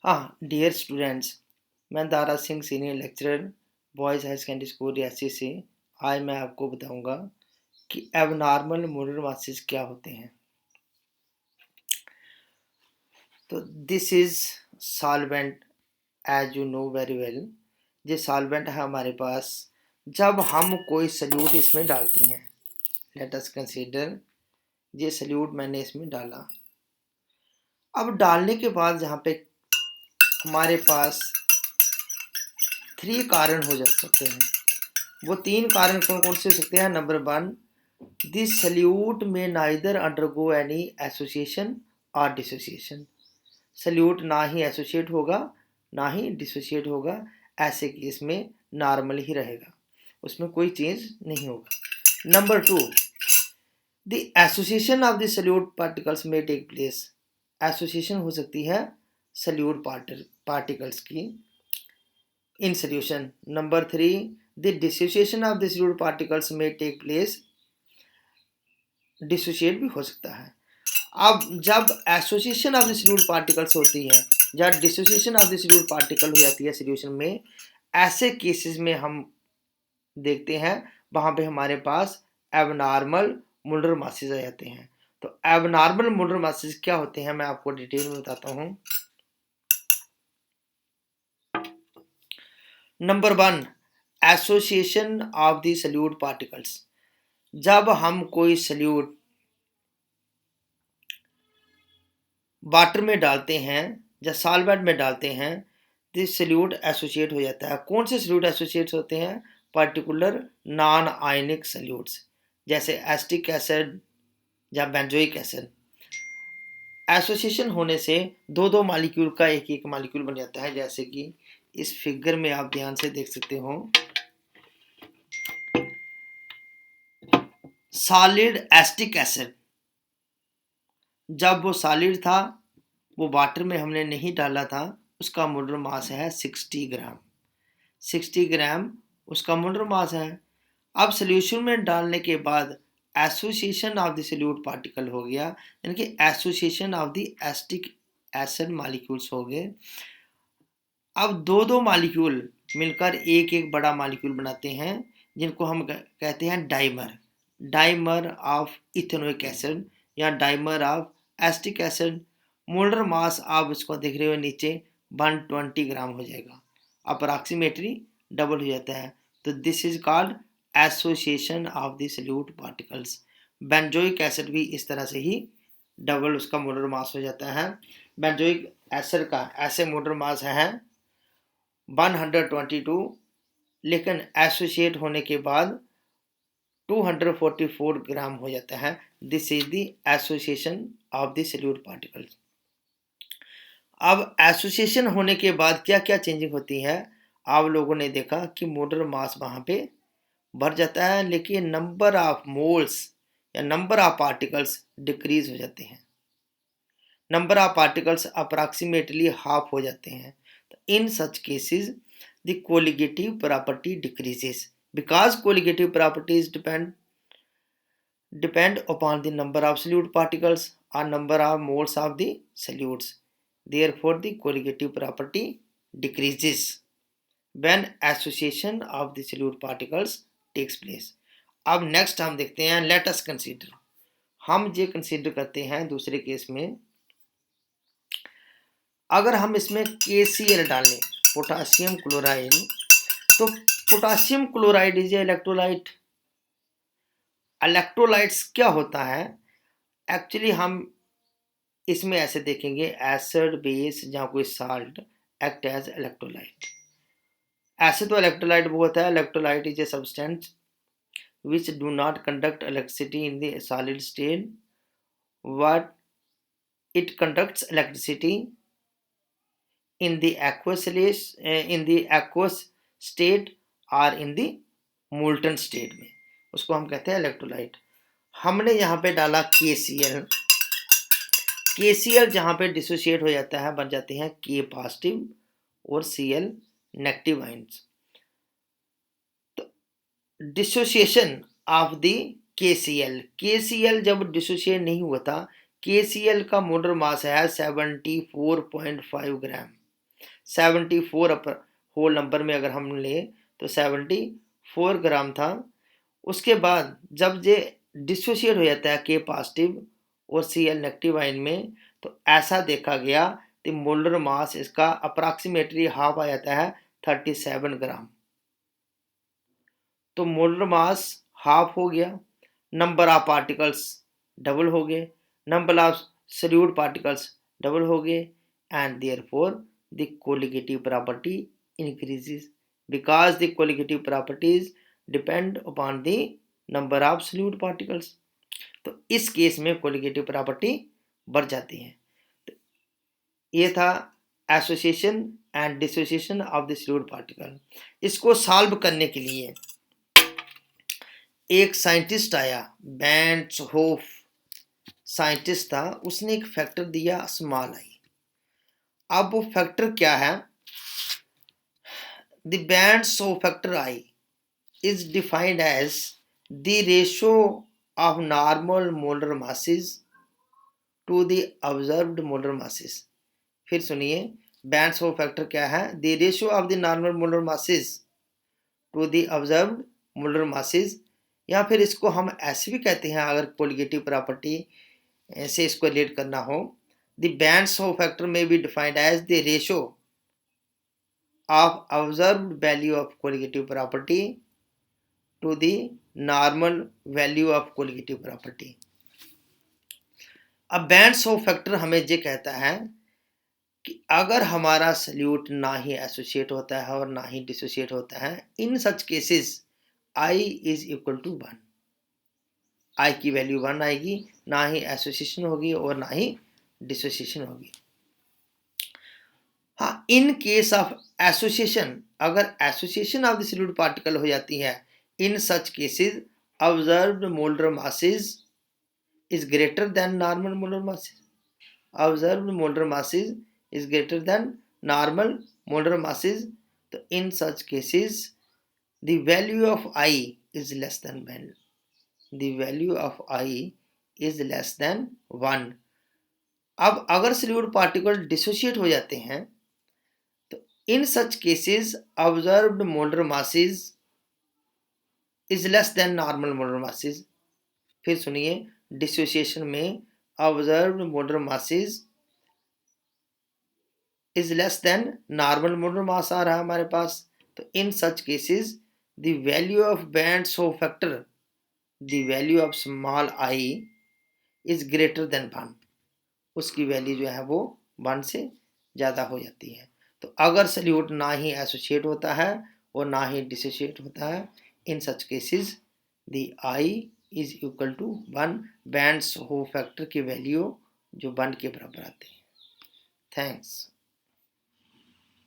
हाँ dear students, मैं Dara Singh senior lecturer boys high secondary school Reasi से आज मैं आपको बताऊंगा कि एबनॉर्मल मोलर मासेस क्या होते हैं। तो this is solvent as you know very well. ये सॉल्वेंट है हमारे पास जब हम कोई सल्यूट इसमें डालते हैं। लेट अस कंसीडर ये सल्यूट मैंने इसमें डाला। अब डालने के बाद यहाँ पे हमारे पास 3 कारण हो जा सकते हैं। वो 3 कारण कौन कौन से हो सकते हैं? नंबर 1, दिस सल्यूट में नाइदर अंडरगो एनी एसोसिएशन और डिसोसिएशन। सल्यूट ना ही एसोसिएट होगा ना ही डिसोसिएट होगा। ऐसे केस में नॉर्मल ही रहेगा, उसमें कोई चेंज नहीं होगा। Number 2, the association of the solute particles में टेक प्लेस। एसोसिएशन हो सकती है सल्यूट पार्टिकल्स की in solution. Number 3, the dissociation of the solute particles may take place। Dissociate भी हो सकता है। अब जब association of the solute particles होती है, जब dissociation of the solute particle हो जाती है सॉल्यूशन में, ऐसे केसेस में हम देखते हैं वहां पे हमारे पास एबनॉर्मल मोलर मासेस आ जाते हैं। तो एबनॉर्मल मोलर मासेस क्या होते हैं मैं आपको डिटेल में बताता हूं। Number 1, association of the solute particles. जब हम कोई सल्यूट वाटर में डालते हैं या सॉल्वेंट में डालते हैं, तो सल्यूट एसोसिएट हो जाता है। कौन से सल्यूट एसोसिएट होते हैं? पर्टिकुलर नॉन आयनिक सल्यूट्स, जैसे एसिटिक एसिड या बेंजोइक एसिड। एसोसिएशन होने से दो दो मालिक्यूल का एक एक मालिक्यूल बन जाता है, जैसे कि इस फिगर में आप ध्यान से देख सकते हो। सॉलिड एसिटिक एसिड, जब वो सॉलिड था, वो वाटर में हमने नहीं डाला था, उसका मोलर मास है 60 ग्राम। 60 ग्राम उसका मोलर मास है। अब सोल्यूशन में डालने के बाद association of the solute particle हो गया, यानी कि association of the acetic acid molecules हो गए। अब दो दो मॉलिक्यूल मिलकर एक एक बड़ा मॉलिक्यूल बनाते हैं, जिनको हम कहते हैं dimer. Dimer of ethanoic acid या dimer of acetic acid. Molar mass आप इसको देख रहे हो नीचे 120 ग्राम हो जाएगा, अप्रॉक्सीमेटली डबल हो जाता है। तो this is called association of the solute particles. Benzoic acid भी इस तरह से ही डबल उसका मोलर मास हो जाता है। बेंजोइक एसिड का ऐसे मोलर मास है 122, लेकिन एसोसिएट होने के बाद 244 ग्राम हो जाता है। This is the association of the solute particles. अब एसोसिएशन होने के बाद क्या क्या चेंजिंग होती है? आप लोगों ने देखा कि मोलर मास वहां पे बढ़ जाता है, लेकिन नंबर ऑफ मोल्स या नंबर ऑफ पार्टिकल्स डिक्रीज हो जाते हैं। Number of particles approximately half हो जाते हैं। तो in such cases the colligative property decreases because colligative properties depend upon the number of solute particles or number of moles of the solutes. Therefore the colligative property decreases when association of the solute particles takes place. अब next हम देखते हैं, let us consider. हम ये consider करते हैं दूसरे case में, अगर हम इसमें KCl डालें, पोटासियम क्लोराइड, तो potassium chloride is electrolyte. Electrolytes क्या होता है? एक्चुअली हम इसमें ऐसे देखेंगे, एसिड बेस जहाँ कोई साल्ट एक्ट एज इलेक्ट्रोलाइट। ऐसे तो इलेक्ट्रोलाइट वो होता है, electrolyte is a substance which do not conduct electricity in the solid state, but it conducts electricity in the aqueous state और in the molten state में, उसको हम कहते हैं इलेक्ट्रोलाइट। हमने यहाँ पे डाला KCl। KCl जहाँ पे डिसोशिएट हो जाता है, बन जाते हैं K पॉजिटिव और Cl नेगेटिव आयंस। तो डिसोसिएशन ऑफ द KCl जब डिसोशिएट नहीं हुआ था, KCl का मोलर मास है 74.5 ग्राम। 74 होल नंबर में अगर हम ले तो 74 ग्राम था। उसके बाद जब ये डिसोशिएट हो जाता है के पॉजिटिव और Cl नेगेटिव आयन में, तो ऐसा देखा गया कि मोलर मास इसका अप्रॉक्सीमेटली हाफ आ जाता है 37 ग्राम। तो मोलर मास हाफ हो गया, नंबर ऑफ पार्टिकल्स डबल हो गए, number of solute particles double हो गए, and therefore the colligative property increases because the colligative properties depend upon the number of solute particles. तो इस केस में कोलिगेटिव प्रॉपर्टी बढ़ जाती है। तो ये था association and dissociation of the solute particle. इसको सॉल्व करने के लिए एक साइंटिस्ट आया, बैंड्स होफ साइंटिस्ट था, उसने एक फैक्टर दिया स्मॉल आई। अब वो फैक्टर क्या है? The van't Hoff factor i is defined as the ratio of normal molar masses to the observed molar masses. फिर सुनिए, बैंड्स होफ फैक्टर क्या है? The ratio of the normal molar masses to the observed molar masses, या फिर इसको हम ऐसे भी कहते हैं अगर कोलिगेटिव प्रॉपर्टी से इसको रिलेट करना हो, the van't Hoff factor may be defined as the ratio of observed value of colligative property to the normal value of colligative property. अब बैंड्स होफ फैक्टर हमें ये कहता है कि अगर हमारा सल्यूट ना ही एसोसिएट होता है और ना ही डिसोसिएट होता है, in such cases I is equal to 1, I की वैल्यू 1 आएगी, ना ही एसोसिएशन होगी और ना ही डिसोसिएशन होगी। हाँ, इन केस ऑफ एसोसिएशन, अगर association of the solute particle हो जाती है, in such cases observed molar masses is greater than normal molar masses. Observed molar masses is greater than normal molar masses. तो in such cases the value of I is less than 1. The value of I is less than 1. अब अगर solute particle dissociate हो जाते हैं, तो in such cases observed molar masses is less than normal molar masses. फिर सुनिए, dissociation में observed molar masses is less than normal molar mass आ रहा है हमारे पास। तो in such cases the value of Band's Hope factor, the value of small I is greater than 1. उसकी वैल्यू जो है वो 1 से ज़्यादा हो जाती है। तो अगर सल्यूट ना ही एसोसिएट होता है और ना ही डिसोसिएट होता है, in such cases the I is equal to 1, Van't Hoff factor की वैल्यू जो 1 के बराबर आती है। थैंक्स।